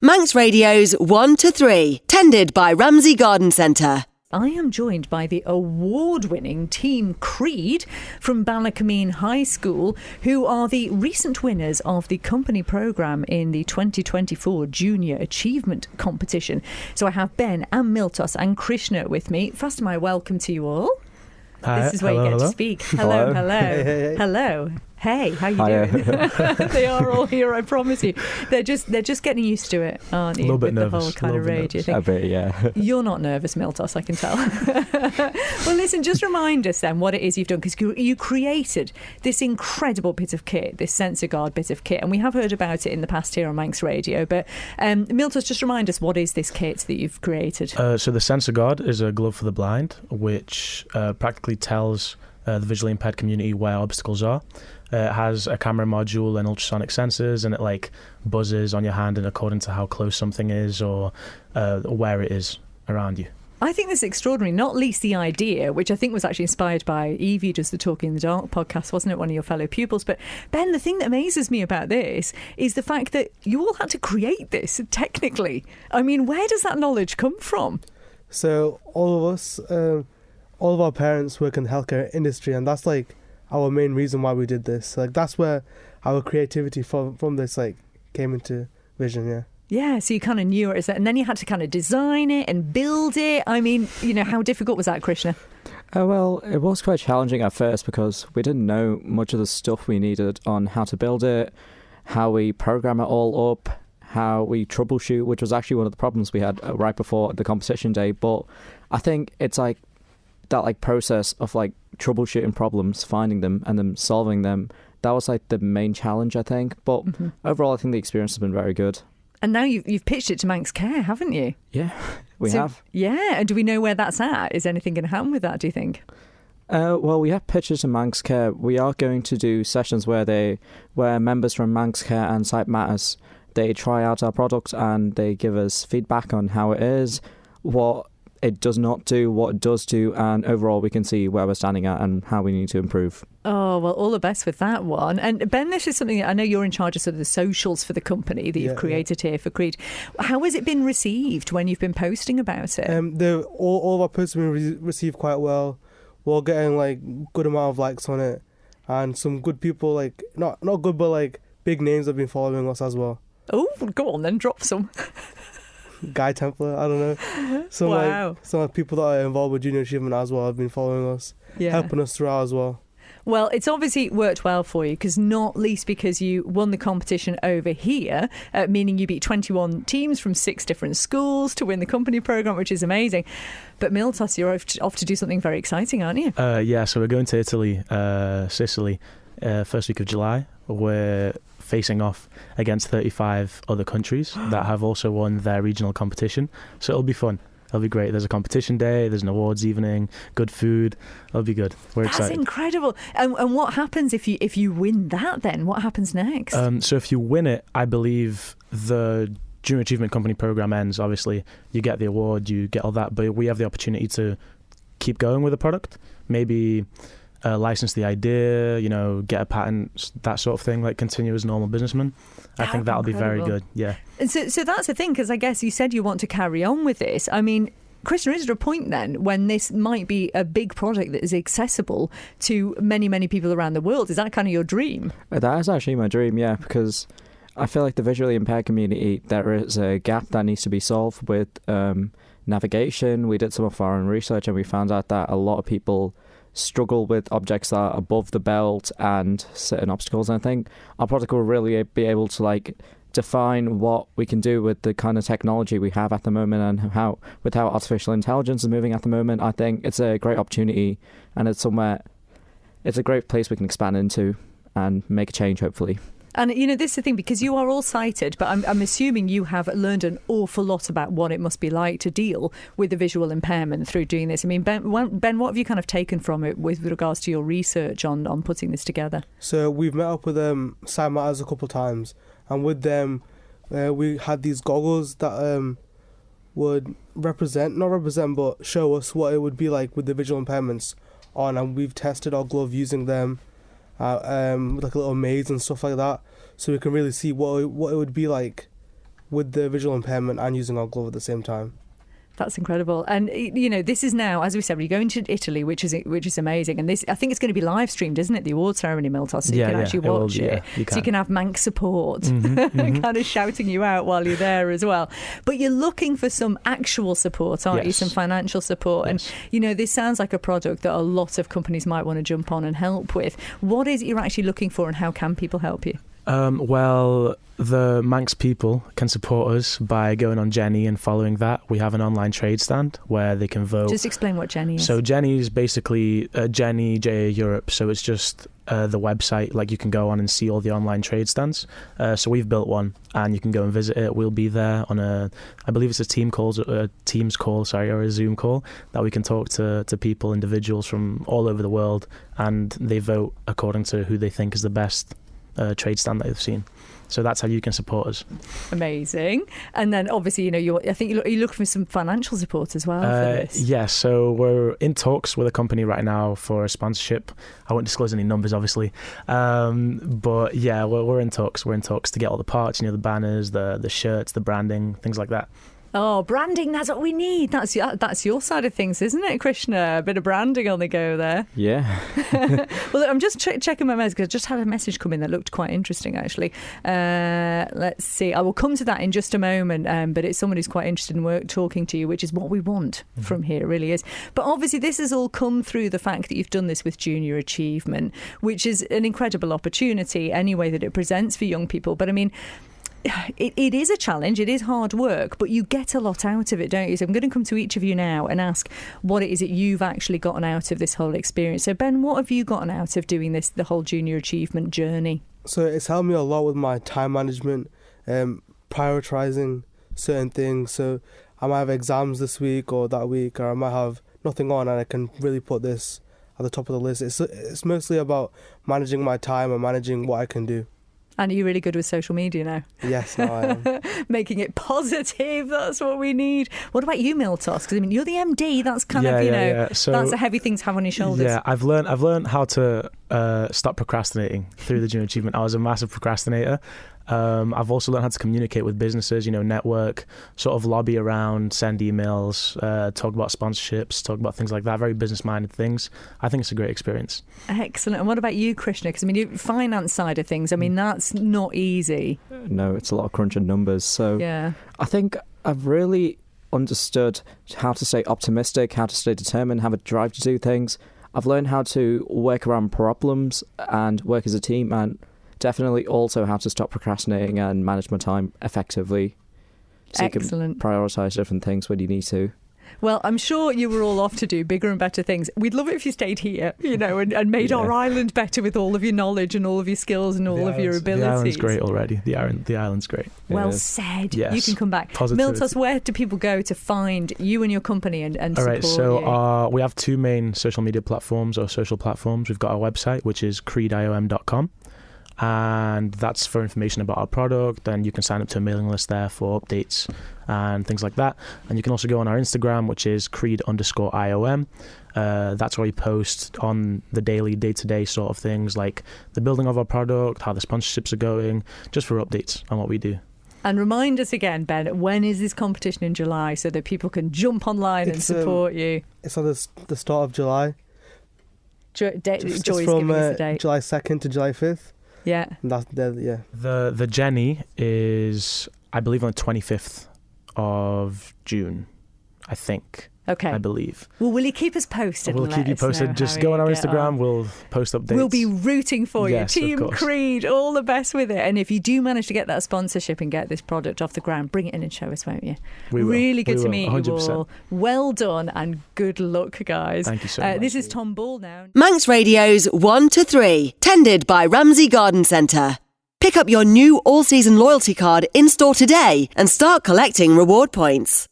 Manx Radio's 1 to 3, tended by Ramsey Garden Centre. I am joined by the award-winning Team Creed from Ballacameen High School, who are the recent winners of the company programme in the 2024 Junior Achievement Competition. So I have Ben and Miltos and Krishna with me. First of all, welcome to you all. Hi. This is where you get to speak. Hello. Hey. Hello. Hey, how you doing? They are all here, I promise you. They're just getting used to it, aren't you? A little bit with nervous. The whole kind of radio thing. A bit, yeah. You're not nervous, Miltos, I can tell. Well, listen, just remind us then what it is you've done, because you created this incredible bit of kit, this sensor guard bit of kit, and we have heard about it in the past here on Manx Radio. But Miltos, just remind us, what is this kit that you've created? So the sensor guard is a glove for the blind, which practically tells the visually impaired community where obstacles are. It has a camera module and ultrasonic sensors, and it like buzzes on your hand and according to how close something is or where it is around you. I think this is extraordinary, not least the idea, which I think was actually inspired by Evie, does the Talking in the Dark podcast, wasn't it, one of your fellow pupils? But Ben, the thing that amazes me about this is the fact that you all had to create this technically. I mean, where does that knowledge come from? So all of us, all of our parents work in the healthcare industry, and that's like our main reason why we did this. Like that's where our creativity from this like came into vision. Yeah, so you kind of knew it, and then you had to kind of design it and build it. I mean, you know, how difficult was that, Krishna? Well, it was quite challenging at first because we didn't know much of the stuff we needed on how to build it, how we program it all up, how we troubleshoot, which was actually one of the problems we had right before the competition day. But I think it's like that like process of like troubleshooting problems, finding them and then solving them. That was like the main challenge, I think. But overall, I think the experience has been very good. And now you've pitched it to Manx Care, haven't you? Yeah, we have. Yeah, and do we know where that's at? Is anything going to happen with that, do you think? Well, we have pitched it to Manx Care. We are going to do sessions where members from Manx Care and Site Matters, they try out our product and they give us feedback on how it is, what it does not do, what it does do, and overall we can see where we're standing at and how we need to improve. Oh, well, all the best with that one. And Ben, this is something that I know you're in charge of, sort of the socials for the company that you've created here for Creed. How has it been received when you've been posting about it? All of our posts have been received quite well. We're getting like good amount of likes on it, and some good people, like not good, but like big names have been following us as well. Oh, go on then, drop some. Guy Templar, I don't know. Some people that are involved with Junior Achievement as well have been following us, helping us throughout as well. Well, it's obviously worked well for you, because not least because you won the competition over here, meaning you beat 21 teams from 6 different schools to win the company programme, which is amazing. But Miltos, you're off to do something very exciting, aren't you? Yeah, so we're going to Italy, Sicily, first week of July. We're facing off against 35 other countries that have also won their regional competition. So it'll be fun. It'll be great. There's a competition day, there's an awards evening, good food. It'll be good. We're excited. That's incredible. And what happens if you win that then? What happens next? So if you win it, I believe the Junior Achievement Company programme ends. Obviously, you get the award, you get all that, but we have the opportunity to keep going with the product. Maybe license the idea, get a patent, that sort of thing, like continue as a normal businessman. I think that'll be very good, yeah. And so that's the thing, because I guess you said you want to carry on with this. I mean, Krishna, is there a point then when this might be a big project that is accessible to many, many people around the world? Is that kind of your dream? That is actually my dream, yeah, because I feel like the visually impaired community, there is a gap that needs to be solved with navigation. We did some of our own research and we found out that a lot of people struggle with objects that are above the belt and certain obstacles, and I think our product will really be able to define what we can do with the kind of technology we have at the moment, and how artificial intelligence is moving at the moment. I think it's a great opportunity, and it's a great place we can expand into and make a change, hopefully. And, this is the thing, because you are all sighted, but I'm assuming you have learned an awful lot about what it must be like to deal with the visual impairment through doing this. I mean, Ben, what have you kind of taken from it with regards to your research on putting this together? So we've met up with Site Matters a couple of times, and with them, we had these goggles that would but show us what it would be like with the visual impairments on, and we've tested our glove using them. With like a little maze and stuff like that, so we can really see what it would be like with the visual impairment and using our glove at the same time. That's incredible. And, this is now, as we said, we're going to Italy, which is amazing. And this, I think it's going to be live streamed, isn't it? The award ceremony, Miltos, so you can actually watch it. You so you can have Manx support Mm-hmm. kind of shouting you out while you're there as well. But you're looking for some actual support, aren't you? Some financial support. Yes. And, this sounds like a product that a lot of companies might want to jump on and help with. What is it you're actually looking for, and how can people help you? Well, the Manx people can support us by going on Jenny and following that. We have an online trade stand where they can vote. Just explain what Jenny is. So Jenny is basically Jenny, JA Europe. So it's just the website. Like, you can go on and see all the online trade stands. So we've built one, and you can go and visit it. We'll be there on I believe it's a Teams call, or a Zoom call, that we can talk to people, individuals from all over the world, and they vote according to who they think is the best trade stand that they've seen. So that's how you can support us. Amazing. And then obviously, I think you're looking for some financial support as well for this. Yeah, so we're in talks with a company right now for a sponsorship. I won't disclose any numbers, obviously. But yeah, we're in talks. We're in talks to get all the parts, the banners, the shirts, the branding, things like that. Oh, branding, that's what we need. That's your side of things, isn't it, Krishna? A bit of branding on the go there. Yeah. Well, I'm just checking my message, because I just had a message come in that looked quite interesting, actually. Let's see. I will come to that in just a moment, but it's someone who's quite interested in talking to you, which is what we want from here, it really is. But obviously, this has all come through the fact that you've done this with Junior Achievement, which is an incredible opportunity anyway that it presents for young people. But I mean, it is a challenge, it is hard work, but you get a lot out of it, don't you? So I'm going to come to each of you now and ask what it is that you've actually gotten out of this whole experience. So Ben, what have you gotten out of doing this, the whole Junior Achievement journey? So it's helped me a lot with my time management, prioritising certain things. So I might have exams this week or that week, or I might have nothing on, and I can really put this at the top of the list. It's mostly about managing my time and managing what I can do. And are you really good with social media now? Yes, now I am. Making it positive, that's what we need. What about you, Miltos? Because, you're the MD, that's kind of, So, that's a heavy thing to have on your shoulders. Yeah, I've learned how to stop procrastinating through the Junior Achievement. I was a massive procrastinator. I've also learned how to communicate with businesses, network, sort of lobby around, send emails, talk about sponsorships, talk about things like that, very business-minded things. I think it's a great experience. Excellent. And what about you, Krishna? Because, your finance side of things, that's not easy. No, it's a lot of crunching numbers. So yeah. I think I've really understood how to stay optimistic, how to stay determined, have a drive to do things. I've learned how to work around problems and work as a team, and definitely also how to stop procrastinating and manage my time effectively. So Excellent. You can prioritise different things when you need to. Well, I'm sure you were all off to do bigger and better things. We'd love it if you stayed here, and made our island better with all of your knowledge and all of your skills and all of your abilities. The island's great already. The island's great. Well said. Yes. You can come back. Positivity. Miltos, where do people go to find you and your company and all support right, so you? we have two main social media platforms or social platforms. We've got our website, which is creediom.com. And that's for information about our product, and you can sign up to a mailing list there for updates and things like that. And you can also go on our Instagram, which is creed_IOM. That's where we post on the daily, day-to-day sort of things, like the building of our product, how the sponsorships are going, just for updates on what we do. And remind us again, Ben, when is this competition in July, so that people can jump online and support you? It's on the start of July. Joy's It's giving us a date. July 2nd to July 5th. Yeah. The Jenny is, I believe, on the 25th of June, I think. Okay. I believe. Well, will you keep us posted? We'll keep you posted. Just go on our Instagram. We'll post updates. We'll be rooting for Yes, you. of Team course. Creed, all the best with it. And if you do manage to get that sponsorship and get this product off the ground, bring it in and show us, won't you? We will. Really good We to will, meet 100%. you all. Well done and good luck, guys. Thank you so much. This is Tom Ball now. Manx Radio's 1 to 3, tended by Ramsey Garden Centre. Pick up your new all-season loyalty card in-store today and start collecting reward points.